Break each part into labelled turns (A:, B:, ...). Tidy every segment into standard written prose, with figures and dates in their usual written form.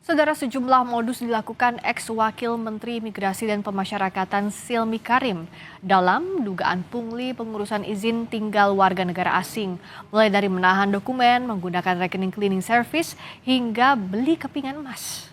A: Saudara, sejumlah modus dilakukan ex-wakil Menteri Imigrasi dan Pemasyarakatan Silmi Karim dalam dugaan pungli pengurusan izin tinggal warga negara asing, mulai dari menahan dokumen, menggunakan rekening cleaning service, hingga beli kepingan emas.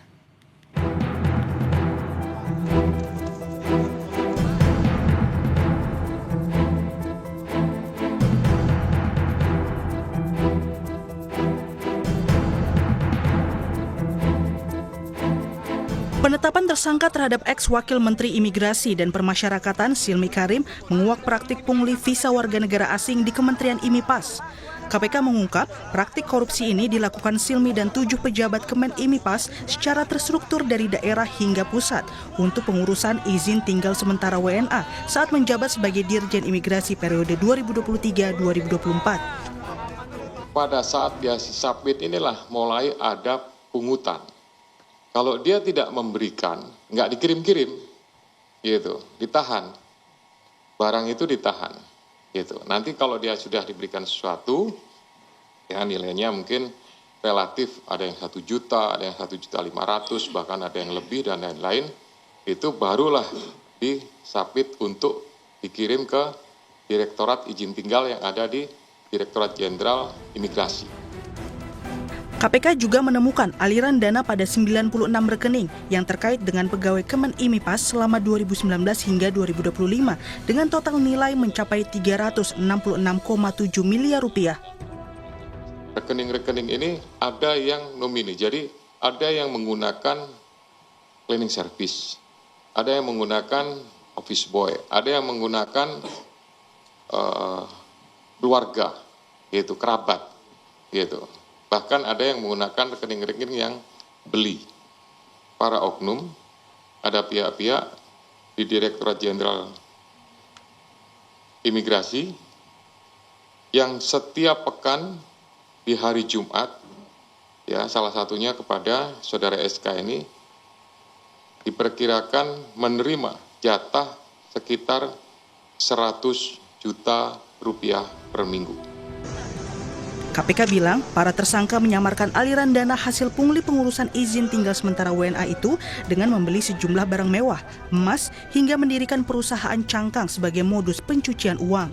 B: Penetapan tersangka terhadap ex-wakil Menteri Imigrasi dan Pemasyarakatan Silmi Karim menguak praktik pungli visa warga negara asing di Kementerian IMIPAS. KPK mengungkap praktik korupsi ini dilakukan Silmi dan 7 pejabat Kemen IMIPAS secara terstruktur dari daerah hingga pusat untuk pengurusan izin tinggal sementara WNA saat menjabat sebagai Dirjen Imigrasi periode 2023-2024.
C: Pada saat dia submit inilah mulai ada pungutan. Kalau dia tidak memberikan, nggak dikirim-kirim, gitu, ditahan. Barang itu ditahan, gitu. Nanti kalau dia sudah diberikan sesuatu, ya nilainya mungkin relatif, ada yang 1 juta, ada yang 1.500.000, bahkan ada yang lebih dan lain-lain, itu barulah disubmit untuk dikirim ke Direktorat Izin Tinggal yang ada di Direktorat Jenderal Imigrasi.
B: KPK juga menemukan aliran dana pada 96 rekening yang terkait dengan pegawai Kemen IMIPAS selama 2019 hingga 2025 dengan total nilai mencapai 366,7 miliar rupiah.
C: Rekening-rekening ini ada yang nomini, jadi ada yang menggunakan cleaning service, ada yang menggunakan office boy, ada yang menggunakan keluarga, yaitu kerabat, gitu. Bahkan ada yang menggunakan rekening-rekening yang beli. Para oknum, ada pihak-pihak di Direktorat Jenderal Imigrasi yang setiap pekan di hari Jumat, ya salah satunya kepada saudara SK ini, diperkirakan menerima jatah sekitar 100 juta rupiah per minggu.
B: KPK bilang para tersangka menyamarkan aliran dana hasil pungli pengurusan izin tinggal sementara WNA itu dengan membeli sejumlah barang mewah, emas, hingga mendirikan perusahaan cangkang sebagai modus pencucian uang.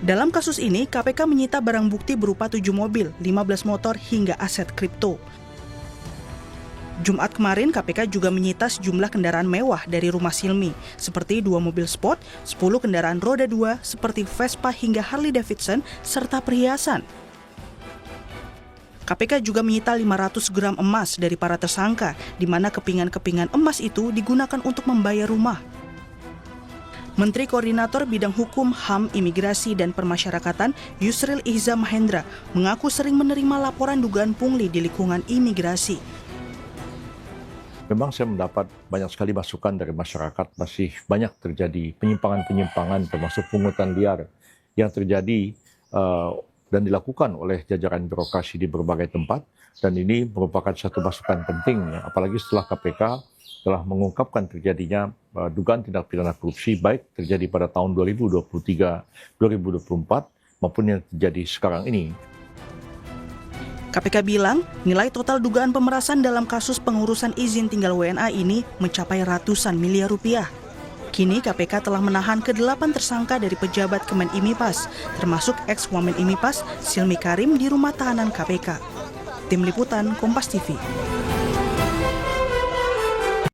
B: Dalam kasus ini, KPK menyita barang bukti berupa 7 mobil, 15 motor, hingga aset kripto. Jumat kemarin, KPK juga menyita sejumlah kendaraan mewah dari rumah Silmi, seperti 2 mobil sport, 10 kendaraan roda 2, seperti Vespa hingga Harley Davidson, serta perhiasan. KPK juga menyita 500 gram emas dari para tersangka, di mana kepingan-kepingan emas itu digunakan untuk membayar rumah. Menteri Koordinator Bidang Hukum, HAM, Imigrasi, dan Permasyarakatan Yusril Ihza Mahendra mengaku sering menerima laporan dugaan pungli di lingkungan imigrasi.
D: Memang saya mendapat banyak sekali masukan dari masyarakat, masih banyak terjadi penyimpangan-penyimpangan termasuk pungutan liar yang terjadi dan dilakukan oleh jajaran birokrasi di berbagai tempat, dan ini merupakan satu masukan penting, ya, apalagi setelah KPK telah mengungkapkan terjadinya dugaan tindak pidana korupsi baik terjadi pada tahun 2023-2024 maupun yang terjadi sekarang ini.
B: KPK bilang nilai total dugaan pemerasan dalam kasus pengurusan izin tinggal WNA ini mencapai ratusan miliar rupiah. Kini KPK telah menahan ke-8 tersangka dari pejabat Kemen IMIPAS, termasuk ex-wamen IMIPAS Silmi Karim di rumah tahanan KPK. Tim Liputan Kompas TV.